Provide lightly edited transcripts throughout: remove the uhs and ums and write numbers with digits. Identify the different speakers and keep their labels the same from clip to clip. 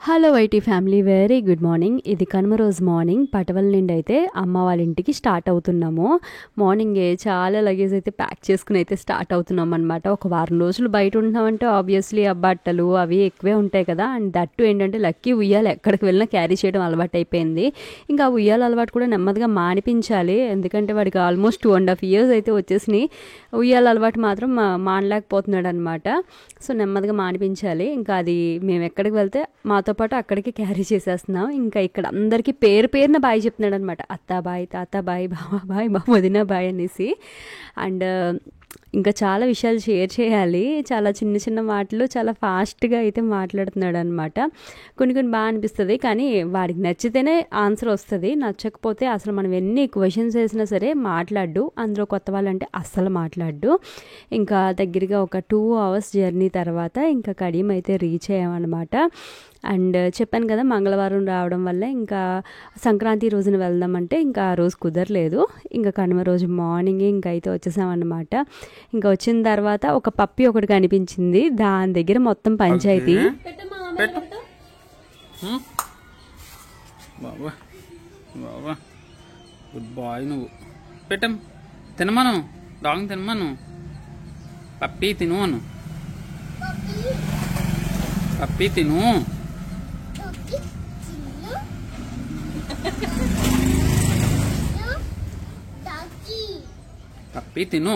Speaker 1: Hello YT family, very good morning. ఇది కనుమ రోజు morning. Patavala నుండి అయితే అమ్మ వాళ్ళ ఇంటికి స్టార్ట్ అవుతున్నాము. మార్నింగే చాలా లగేజ్ అయితే ప్యాక్ చేసుకుని అయితే స్టార్ట్ అవుతున్నాం అనమాట. ఒక వారం రోజులు బయట ఉంటున్నామంటే ఆబ్వియస్లీ ఆ బట్టలు అవి ఎక్కువే ఉంటాయి కదా. అండ్ దట్టు ఏంటంటే లక్కీ ఉయ్యాలు ఎక్కడికి వెళ్ళినా క్యారీ చేయడం అలవాటు అయిపోయింది. ఇంకా ఆ ఉయ్యాల అలవాటు కూడా నెమ్మదిగా మానిపించాలి. ఎందుకంటే వాడికి ఆల్మోస్ట్ 2.5 years అయితే వచ్చేసినాయి. ఉయ్యాల అలవాటు మాత్రం మానలేకపోతున్నాడు అనమాట. సో నెమ్మదిగా మానిపించాలి. ఇంకా అది మేము ఎక్కడికి వెళ్తే మాతో పాటు అక్కడికి క్యారీ చేసేస్తున్నాం. ఇంకా ఇక్కడ అందరికీ పేరు పేరున బాయ్ చెప్తున్నాడు అనమాట. అత్తా బాయ్, తాత బాయ్, బావ బాయ్, వదిన బాయ్ అనేసి. అండ్ ఇంకా చాలా విషయాలు షేర్ చేయాలి. చాలా చిన్న చిన్న మాటలు చాలా ఫాస్ట్గా అయితే మాట్లాడుతున్నాడు అనమాట. కొన్ని బాగా అనిపిస్తుంది, కానీ వాడికి నచ్చితేనే ఆన్సర్ వస్తుంది. నచ్చకపోతే అసలు మనం ఎన్ని క్వశ్చన్స్ వేసినా సరే మాట్లాడు. అందులో కొత్త వాళ్ళంటే అస్సలు మాట్లాడు. ఇంకా దగ్గరగా ఒక 2 hours జర్నీ తర్వాత ఇంకా కడియం అయితే రీచ్ అయ్యామన్నమాట. అండ్ చెప్పాను కదా, మంగళవారం రావడం వల్ల ఇంకా సంక్రాంతి రోజున వెళ్దామంటే ఇంకా ఆ రోజు కుదరలేదు. ఇంకా కనుమ రోజు మార్నింగే ఇంకా అయితే వచ్చేసామన్నమాట. ఇంకా వచ్చిన తర్వాత ఒక పప్పి ఒకటి కనిపించింది. దాని దగ్గర మొత్తం పంచాయతీ.
Speaker 2: Good bye. నువ్వు పెట్టం తినమను, డాగ్ తినమను, పప్పి తిను అను, పప్పి తిను. పప్పి తిను.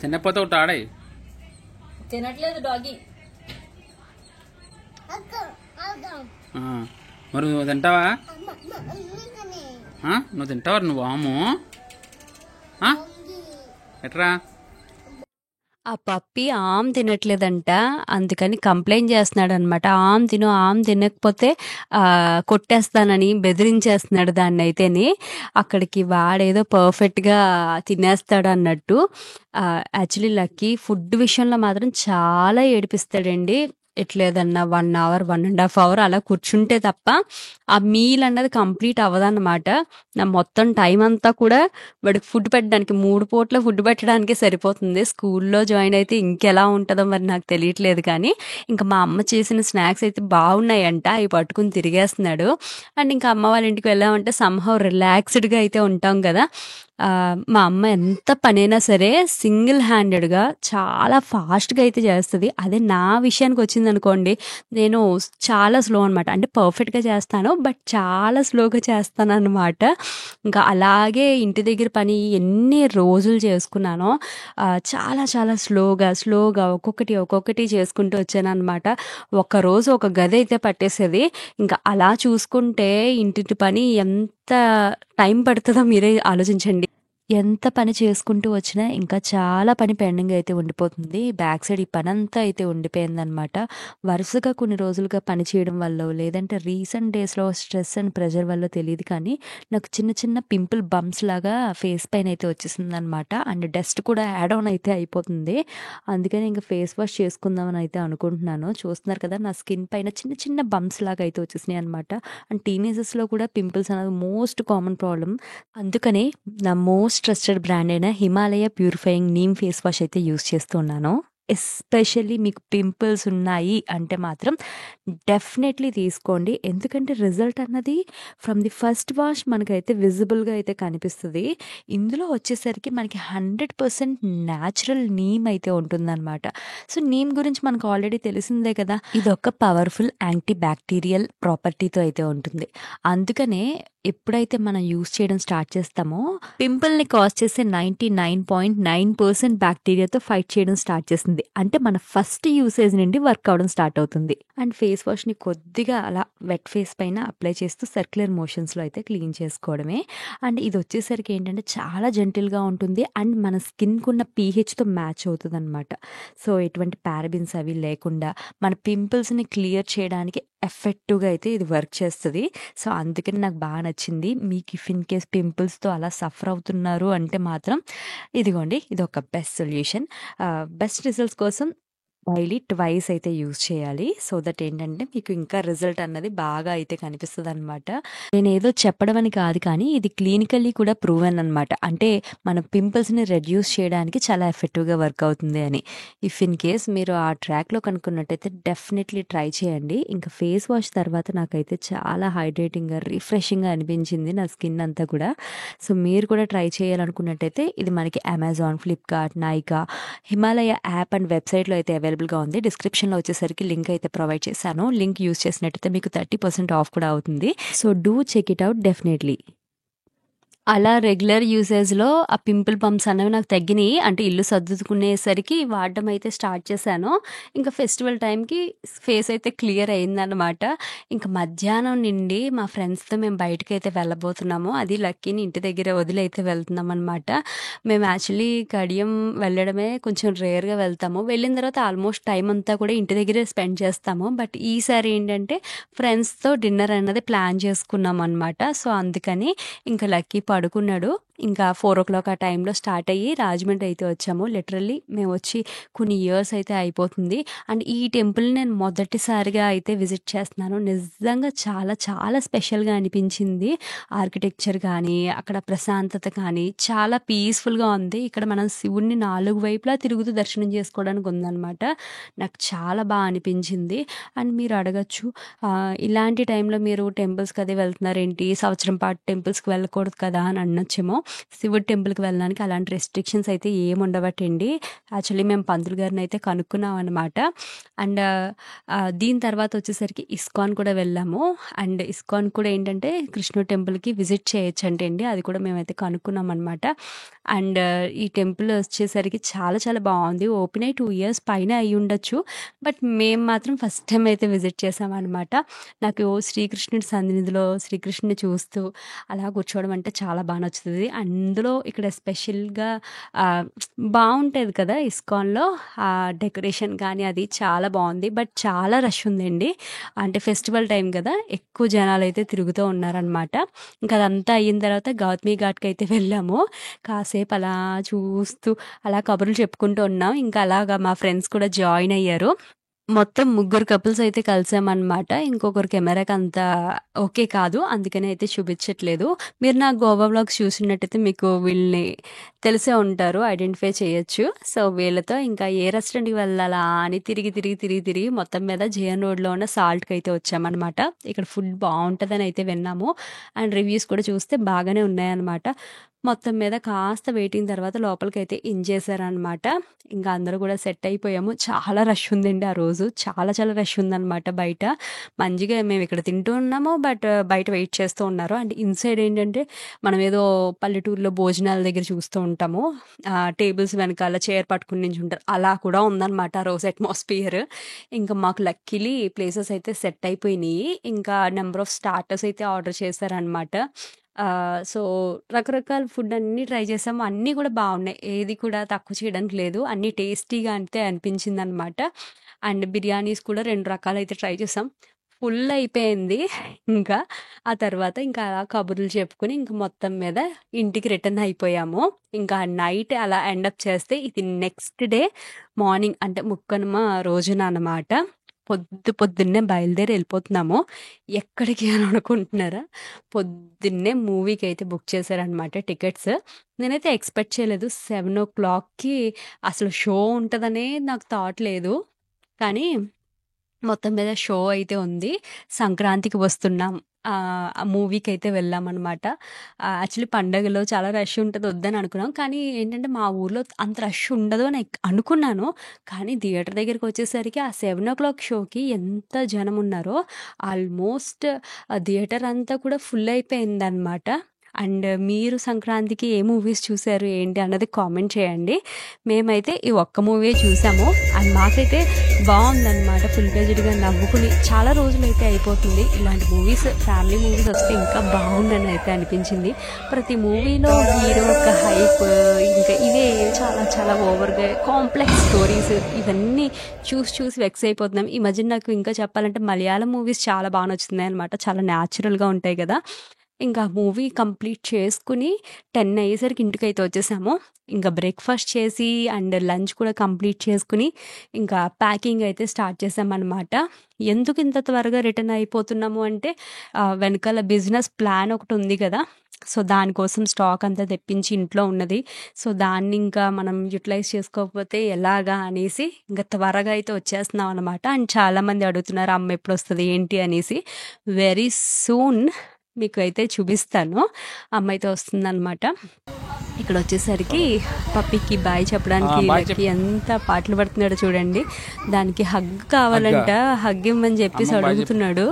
Speaker 2: తినకపోతే ఒకటి ఆడే.
Speaker 1: తినట్లేదు డాగి.
Speaker 2: మరి నువ్వు తింటావా? నువ్వు తింటావా? నువ్వు ఆము ఎట్రా?
Speaker 1: ఆ పప్పి ఆమ్ తినట్లేదంట, అందుకని కంప్లైంట్ చేస్తున్నాడు అనమాట. ఆమ్ తినకపోతే కొట్టేస్తానని బెదిరించేస్తున్నాడు దాన్ని అయితేని. అక్కడికి వాడేదో పర్ఫెక్ట్గా తినేస్తాడు అన్నట్టు. యాక్చువల్లీ లక్కీ ఫుడ్ విషయంలో మాత్రం చాలా ఏడిపిస్తాడండి. ఎట్లేదన్నా 1 hour 1.5 hour అలా కూర్చుంటే తప్ప ఆ మీల్ అన్నది కంప్లీట్ అవ్వదన్నమాట. నా మొత్తం టైం అంతా కూడా వాడికి ఫుడ్ పెట్టడానికి 3 పూట్ల ఫుడ్ పెట్టడానికే సరిపోతుంది. స్కూల్లో జాయిన్ అయితే ఇంకెలా ఉంటుందో మరి నాకు తెలియట్లేదు. కానీ ఇంకా మా అమ్మ చేసిన స్నాక్స్ అయితే బాగున్నాయంట, అవి పట్టుకుని తిరిగేస్తున్నాడు. అండ్ ఇంకా అమ్మ వాళ్ళ ఇంటికి వెళ్ళామంటే సమ్హౌ రిలాక్స్డ్గా అయితే ఉంటాం కదా. మా అమ్మ ఎంత పనైనా సరే సింగిల్ హ్యాండెడ్గా చాలా ఫాస్ట్గా అయితే చేస్తుంది. అదే నా విషయానికి వచ్చింది అనుకోండి, నేను చాలా స్లో అనమాట. అంటే పర్ఫెక్ట్గా చేస్తాను, బట్ చాలా స్లోగా చేస్తాను అనమాట. ఇంకా అలాగే ఇంటి దగ్గర పని ఎన్ని రోజులు చేసుకున్నానో చాలా చాలా స్లోగా ఒక్కొక్కటి చేసుకుంటూ వచ్చాను అనమాట. ఒక్కరోజు ఒక గది అయితే పట్టేసేది. ఇంకా అలా చూసుకుంటే ఇంటి పని ఎంత టైం పడుతుందో మీరే ఆలోచించండి. ఎంత పని చేసుకుంటూ వచ్చినా ఇంకా చాలా పని పెండింగ్ అయితే ఉండిపోతుంది. బ్యాక్ సైడ్ ఈ పని అంతా అయితే ఉండిపోయిందనమాట. వరుసగా కొన్ని రోజులుగా పని చేయడం వల్ల, లేదంటే రీసెంట్ డేస్లో స్ట్రెస్ అండ్ ప్రెషర్ వల్ల తెలియదు, కానీ నాకు చిన్న పింపుల్ బంప్స్ లాగా ఫేస్ పైన అయితే వచ్చేసింది అనమాట. అండ్ డస్ట్ కూడా యాడ్ ఆన్ అయితే అయిపోతుంది. అందుకని ఇంకా ఫేస్ వాష్ చేసుకుందామని అయితే అనుకుంటున్నాను. చూస్తున్నారు కదా, నా స్కిన్ పైన చిన్న బంప్స్ లాగా అయితే వచ్చేసినాయి అనమాట. అండ్ టీనేజర్స్లో కూడా పింపుల్స్ అనేది మోస్ట్ కామన్ ప్రాబ్లం. అందుకనే నా మోస్ట్ ట్రస్టెడ్ బ్రాండ్ అయిన Himalaya purifying neem face wash అయితే యూస్ చేస్తున్నాను. ఎస్పెషల్లీ మీకు పింపుల్స్ ఉన్నాయి అంటే మాత్రం డెఫినెట్లీ తీసుకోండి. ఎందుకంటే రిజల్ట్ అన్నది ఫ్రమ్ ది ఫస్ట్ వాష్ మనకైతే విజిబుల్గా అయితే కనిపిస్తుంది. ఇందులో వచ్చేసరికి మనకి 100% న్యాచురల్ నీమ్ అయితే ఉంటుందన్నమాట. సో నీమ్ గురించి మనకు ఆల్రెడీ తెలిసిందే కదా, ఇది ఒక పవర్ఫుల్ యాంటీ బ్యాక్టీరియల్ ప్రాపర్టీతో అయితే ఉంటుంది. అందుకనే ఎప్పుడైతే మనం యూస్ చేయడం స్టార్ట్ చేస్తామో పింపుల్ని కాజ్ చేసే 99.9% బ్యాక్టీరియాతో ఫైట్ చేయడం స్టార్ట్ చేస్తుంది. అంటే మన ఫస్ట్ యూసేజ్ నుండి వర్క్ అవడం స్టార్ట్ అవుతుంది. అండ్ ఫేస్ వాష్ని కొద్దిగా అలా వెట్ ఫేస్ పైన అప్లై చేస్తూ సర్క్యులర్ మోషన్స్లో అయితే క్లీన్ చేసుకోవడమే. అండ్ ఇది వచ్చేసరికి ఏంటంటే చాలా జెంటిల్గా ఉంటుంది. అండ్ మన స్కిన్కు ఉన్న పీహెచ్తో మ్యాచ్ అవుతుంది అనమాట. సో ఎటువంటి పారాబిన్స్ అవి లేకుండా మన పింపుల్స్ని క్లియర్ చేయడానికి ఎఫెక్టివ్గా అయితే ఇది వర్క్ చేస్తుంది. సో అందుకని నాకు బాగా నచ్చింది. మీకు ఇఫ్ ఇన్ కేస్ పింపుల్స్తో అలా సఫర్ అవుతున్నారు అంటే మాత్రం ఇదిగోండి, ఇది ఒక బెస్ట్ సొల్యూషన్. బెస్ట్ రిజల్ట్స్ కోసం డైలీ ట్వైస్ అయితే యూజ్ చేయాలి. సో దట్ ఏంటంటే మీకు ఇంకా రిజల్ట్ అన్నది బాగా అయితే కనిపిస్తదనమాట. నేనేదో చెప్పడం అని కాదు కానీ ఇది క్లినికల్లీ కూడా ప్రూవెన్ అనమాట. అంటే మన పింపుల్స్‌ని రెడ్యూస్ చేయడానికి చాలా ఎఫెక్టివ్‌గా వర్క్ అవుతుంది అని. ఇఫ్ ఇన్ కేస్ మీరు ఆ ట్రాక్‌లో కనుక్కున్నట్టయితే డెఫినెట్‌లీ ట్రై చేయండి. ఇంకా ఫేస్ వాష్ తర్వాత నాకైతే చాలా హైడ్రేటింగ్‌గా, రిఫ్రెషింగ్‌గా అనిపించింది నా స్కిన్ అంతా కూడా. సో మీరు కూడా ట్రై చేయాలనుకున్నట్టయితే ఇది మనకి Amazon, Flipkart, Nykaa, Himalaya app and వెబ్‌సైట్‌లో అయితే అవైలబుల్‌గా ఉంది. డిస్క్రిప్షన్‌లో వచ్చేసరికి లింక్ అయితే ప్రొవైడ్ చేశాను. లింక్ యూజ్ చేసినట్టయితే మీకు 30% ఆఫ్ కూడా అవుతుంది. So do check it out definitely. అలా రెగ్యులర్ యూసేజ్‌లో ఆ పింపుల్ బంప్స్ అనేవి నాకు తగ్గినియి. అంటే ఇల్లు సర్దుకునేసరికి వాడడం అయితే స్టార్ట్ చేశాను. ఇంకా ఫెస్టివల్ టైంకి ఫేస్ అయితే క్లియర్ అయిందనమాట. ఇంక మధ్యాహ్నం నుండి మా ఫ్రెండ్స్‌తో మేము బయటకైతే వెళ్ళబోతున్నాము. అది లక్కీని ఇంటి దగ్గర వదిలి అయితే వెళ్తున్నామనమాట. మేము యాక్చువల్లీ కడియం వెళ్ళడమే కొంచెం రేర్‌గా వెళ్తాము. వెళ్ళిన తర్వాత ఆల్మోస్ట్ టైం అంతా కూడా ఇంటి దగ్గరే స్పెండ్ చేస్తాము. బట్ ఈసారి ఏంటంటే ఫ్రెండ్స్‌తో డిన్నర్ అన్నది ప్లాన్ చేసుకున్నామనమాట. సో అందుకని ఇంకా లక్కీ పడుకున్నాడు. ఇంకా 4:00 ఆ టైంలో స్టార్ట్ అయ్యి రాజమండ్రి అయితే వచ్చాము. లిటరల్లీ మేము వచ్చి కొన్ని ఇయర్స్ అయితే అయిపోతుంది. అండ్ ఈ టెంపుల్‌ని నేను మొదటిసారిగా అయితే విజిట్ చేస్తున్నాను. నిజంగా చాలా చాలా స్పెషల్‌గా అనిపించింది. ఆర్కిటెక్చర్ కానీ, అక్కడ ప్రశాంతత కానీ చాలా పీస్‌ఫుల్‌గా ఉంది. ఇక్కడ మనం శివుడిని 4 వైపులా తిరుగుతూ దర్శనం చేసుకోవడానికి ఉందనమాట. నాకు చాలా అనిపించింది. అండ్ మీరు అడగొచ్చు ఇలాంటి టైంలో మీరు టెంపుల్స్‌కి అది వెళ్తున్నారేంటి? సంవత్సరం పాటు టెంపుల్స్‌కి వెళ్ళకూడదు కదా అని అనొచ్చేమో. శివుడి టెంపుల్‌కి వెళ్ళడానికి అలాంటి రెస్ట్రిక్షన్స్ అయితే ఏమి ఉండవటండి. యాక్చువల్లీ మేము పంతులు గారిని అయితే కనుక్కున్నాం అనమాట. అండ్ దీని తర్వాత వచ్చేసరికి ఇస్కాన్ కూడా వెళ్ళాము. అండ్ ఇస్కాన్ కూడా ఏంటంటే కృష్ణుడి టెంపుల్‌కి విజిట్ చేయొచ్చంట అండి. అది కూడా మేమైతే కనుక్కున్నాం అనమాట. అండ్ ఈ టెంపుల్ వచ్చేసరికి చాలా చాలా బాగుంది. ఓపెన్ అయ్యి 2 ఇయర్స్ పైన అయ్యుండొచ్చు. బట్ మేము మాత్రం ఫస్ట్ టైమ్ అయితే విజిట్ చేసామనమాట. నాకు శ్రీకృష్ణుడి సన్నిధిలో శ్రీకృష్ణుడిని చూస్తూ అలా కూర్చోవడం అంటే చాలా నచ్చుతది. అందులో ఇక్కడ స్పెషల్‌గా బావుంటది కదా! ఇస్కాన్‌లో డెకరేషన్ కానీ అది చాలా బావుంది. బట్ చాలా రష్ ఉందండి. అంటే ఫెస్టివల్ టైం కదా! ఎక్కువ జనాలైతే తిరుగుతూ ఉన్నారనమాట. ఇంకా అదంతా అయిన తర్వాత గౌతమి ఘాట్‌కైతే వెళ్ళాము. కాసేపు అలా చూస్తూ అలా కబుర్లు చెప్పుకుంటూ ఉన్నాం. ఇంకా అలాగా మా ఫ్రెండ్స్ కూడా జాయిన్ అయ్యారు. మొత్తం ముగ్గురు కపుల్స్ అయితే కలిసామనమాట. ఇంకొకరు కెమెరాకి అంత ఓకే కాదు. అందుకని అయితే చూపించట్లేదు. మీరు నా గోవా వ్లాగ్స్ చూసినట్టయితే మీకు వీళ్ళని తెలిసే ఉంటారు. ఐడెంటిఫై చేయొచ్చు. సో వీళ్ళతో ఇంకా ఏ రెస్టారెంట్‌కి వెళ్ళాలా అని తిరిగి మొత్తం మీద జేఎన్ రోడ్‌లో ఉన్న సాల్ట్‌కి అయితే వచ్చామనమాట. ఇక్కడ ఫుడ్ బావుంటదని అయితే విన్నాము. అండ్ రివ్యూస్ కూడా చూస్తే బాగానే ఉన్నాయన్నమాట. మొత్తం మీద కాస్త వెయిటింగ్ తర్వాత లోపలికైతే ఇన్ చేశారనమాట. ఇంకా అందరూ కూడా సెట్ అయిపోయాము. చాలా రష్ ఉందండి ఆ రోజు. చాలా చాలా రష్ ఉందనమాట బయట. మంచిగా మేము ఇక్కడ తింటూ ఉన్నాము. బట్ బయట వెయిట్ చేస్తూ ఉన్నారు. అండ్ ఇన్సైడ్ ఏంటంటే మనం ఏదో పల్లెటూరులో భోజనాల దగ్గర చూస్తూ ఉంటాము. టేబుల్స్ వెనకాల చైర్ పట్టుకుని నించుంటారు. అలా కూడా ఉందనమాట ఆ రోజు అట్మాస్ఫియర్. ఇంకా మాకు లక్కీలీ ప్లేసెస్ అయితే సెట్ అయిపోయినాయి. ఇంకా నెంబర్ ఆఫ్ స్టార్టర్స్ అయితే ఆర్డర్ చేశారనమాట. సో రకరకాల ఫుడ్ అన్నీ ట్రై చేసాము. అన్నీ కూడా బాగున్నాయి. ఏది కూడా తక్కువ చేయడానికి లేదు. అన్నీ టేస్టీగా అయితే అనిపించిందనమాట. అండ్ బిర్యానీస్ కూడా 2 రకాలైతే ట్రై చేసాం. ఫుల్ అయిపోయింది. ఇంకా ఆ తర్వాత ఇంకా అలా కబుర్లు చెప్పుకొని ఇంక మొత్తం మీద ఇంటికి రిటర్న్ అయిపోయాము. ఇంకా నైట్ అలా ఎండప్ చేస్తే ఇది నెక్స్ట్ డే మార్నింగ్ అంటే ముక్కనుమ రోజున అనమాట. పొద్దున్నే బయలుదేరి వెళ్ళిపోతున్నాము. ఎక్కడికి అని అనుకుంటున్నారా? పొద్దున్నే మూవీకైతే బుక్ చేశారనమాట టికెట్స్. నేనైతే ఎక్స్‌పెక్ట్ చేయలేదు. 7:00కి అసలు షో ఉంటదనే నాకు థాట్ లేదు. కానీ మొత్తం మీద షో అయితే ఉంది. సంక్రాంతికి వస్తున్నాం. ఆ మూవీకైతే వెళ్ళామనమాట. యాక్చువల్లీ పండగలో చాలా రష్ ఉంటది వద్దని అనుకున్నాం. కానీ ఏంటంటే మా ఊర్లో అంత రష్ ఉండదు అని అనుకున్నాను. కానీ థియేటర్ దగ్గరికొచ్చేసరికి ఆ 7:00 షోకి ఎంత జనం ఉన్నారో ఆల్మోస్ట్ థియేటర్ అంతా కూడా ఫుల్ అయిపోయిందనమాట. అండ్ మీరు సంక్రాంతికి ఏ మూవీస్ చూసారు ఏంటి అన్నది కామెంట్ చేయండి. మేమైతే ఈ ఒక్క మూవీయే చూసాము. అండ్ మాకైతే బాగుందనమాట. ఫుల్ ప్లెజర్డ్‌గా నవ్వుకుని చాలా రోజులైతే అయిపోతుంది. ఇలాంటి మూవీస్ ఫ్యామిలీ మూవీస్ వస్తే ఇంకా బాగుండని అయితే అనిపించింది. ప్రతి మూవీలో హీరో యొక్క హైప్ ఇంకా ఇవే చాలా చాలా ఓవర్‌గా కాంప్లెక్స్ స్టోరీస్ ఇవన్నీ చూసి వెక్స్ అయిపోతున్నాం. ఈ మధ్య నాకు ఇంకా చెప్పాలంటే మలయాళం మూవీస్ చాలా బాగా నచ్చుతున్నాయన్నమాట. చాలా న్యాచురల్‌గా ఉంటాయి కదా! ఇంకా మూవీ కంప్లీట్ చేసుకుని 10 అయ్యేసరికి ఇంటికైతే వచ్చేసాము. ఇంకా బ్రేక్‌ఫాస్ట్ చేసి అండ్ లంచ్ కూడా కంప్లీట్ చేసుకుని, ఇంకా ప్యాకింగ్ అయితే స్టార్ట్ చేశామనమాట. ఎందుకు ఇంత త్వరగా రిటర్న్ అయిపోతున్నాము అంటే వెనకాల బిజినెస్ ప్లాన్ ఒకటుంది కదా! సో, దానికోసం స్టాక్ అంతా తెప్పించి ఇంట్లో ఉన్నది. సో, దాన్ని ఇంకా మనం యుటిలైజ్ చేసుకోకపోతే ఎలాగా అనేసి ఇంక త్వరగా అయితే వచ్చేస్తున్నాం అనమాట. అండ్ చాలామంది అడుగుతున్నారు అమ్మ ఎప్పుడొస్తది ఏంటి అనేసి. వెరీ సూన్ మీకైతే చూపిస్తాను. అమ్మ అయితే వస్తుందనమాట. ఇక్కడొచ్చేసరికి పప్పీకి బాయ్ చెప్పడానికి
Speaker 2: బాయ్
Speaker 1: లక్కీ ఎంత పాటలు పడుతున్నాడో చూడండి. దానికి హగ్ కావాలంట. హగ్ ఇమ్మని చెప్పేసి
Speaker 2: అమ్మ బాయ్
Speaker 1: అడుగుతున్నాడు.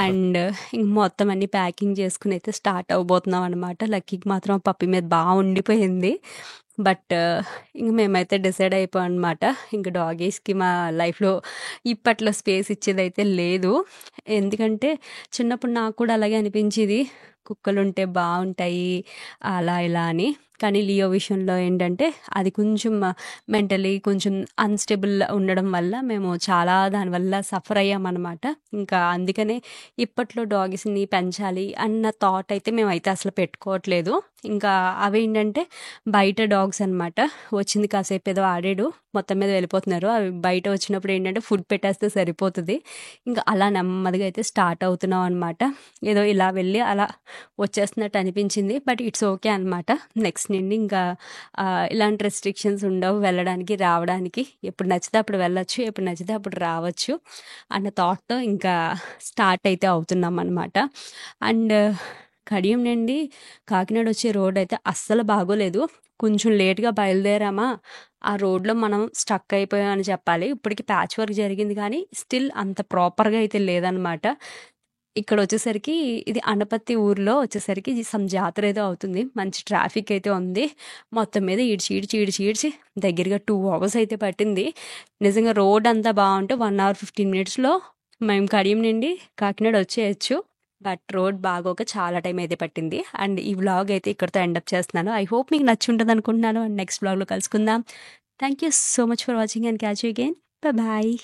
Speaker 1: అండ్ ఇంక మొత్తం అన్ని ప్యాకింగ్ చేసుకుని అయితే స్టార్ట్ అవ్వబోతున్నాం అనమాట. లక్కీకి మాత్రం ఆ పప్పీ మీద బాగా ఉండిపోయింది. బట్ ఇంక మేమైతే డిసైడ్ అయిపోయాం అనమాట. ఇంక డాగీస్‌కి మా లైఫ్‌లో ఇప్పట్లో స్పేస్ ఇచ్చేదైతే లేదు. ఎందుకంటే చిన్నప్పుడు నాకు కూడా అలాగే అనిపించేది. కుక్కలుంటే బావుంటాయి అలా ఇలా అని. కానీ లియో విషయంలో ఏంటంటే అది కొంచెం మెంటలీ కొంచెం అన్‌స్టేబుల్ ఉండడం వల్ల మేము చాలా దానివల్ల సఫర్ అయ్యామనమాట. ఇంకా అందుకనే ఇప్పట్లో డాగీస్‌ని పెంచాలి అన్న థాట్ అయితే మేమైతే అసలు పెట్టుకోవట్లేదు. ఇంకా అవేంటంటే బయట డాగ్స్ అనమాట. వచ్చింది కాసేపు ఏదో ఆడాడు. మొత్తం మీద వెళ్ళిపోతున్నారు. అవి బయట వచ్చినప్పుడు ఏంటంటే ఫుడ్ పెట్టేస్తే సరిపోతది. ఇంకా అలా నెమ్మదిగా అయితే స్టార్ట్ అవుతున్నాం అనమాట. ఏదో ఇలా వెళ్ళి అలా వచ్చేస్తున్నట్టు అనిపించింది. బట్ ఇట్స్ ఓకే అనమాట. నెక్స్ట్ నుండి ఇంకా ఇలాంటి రెస్ట్రిక్షన్స్ ఉండవు వెళ్ళడానికి, రావడానికి. ఎప్పుడు నచ్చితే అప్పుడు వెళ్ళొచ్చు. ఎప్పుడు నచ్చితే అప్పుడు రావచ్చు అన్న థాట్‌తో ఇంకా స్టార్ట్ అయితే అవుతున్నాం అనమాట. అండ్ కడియం నుండి కాకినాడ వచ్చే రోడ్ అయితే అస్సలు బాగోలేదు. కొంచెం లేట్‌గా బయలుదేరామా, ఆ రోడ్‌లో మనం స్టక్ అయిపోయాం అని చెప్పాలి. ఇప్పటికి ప్యాచ్ వర్క్ జరిగింది కానీ స్టిల్ అంత ప్రాపర్‌గా అయితే లేదనమాట. ఇక్కడొచ్చేసరికి ఇది అనపత్తి ఊర్లో వచ్చేసరికి సమ్ జాతర ఏదో అవుతుంది. మంచి ట్రాఫిక్ అయితే ఉంది. మొత్తం మీద ఈడ్చి దగ్గరగా 2 అవర్స్ అయితే పట్టింది. నిజంగా రోడ్ అంతా బావుంటే 1 అవర్ 15 మినిట్స్‌లో మేము కడియం నుండి కాకినాడ వచ్చేయొచ్చు. బట్ రోడ్ బాగోక చాలా టైం అయితే పట్టింది. అండ్ ఈ వ్లాగ్ అయితే ఇక్కడితో ఎండ్ అప్ చేస్తున్నాను. ఐ హోప్ మీకు నచ్చి ఉంటదనుకుంటున్నాను. అండ్ నెక్స్ట్ వ్లాగ్‌లో కలుసుకుందాం. Thank you so much for watching and catch you again. Bye.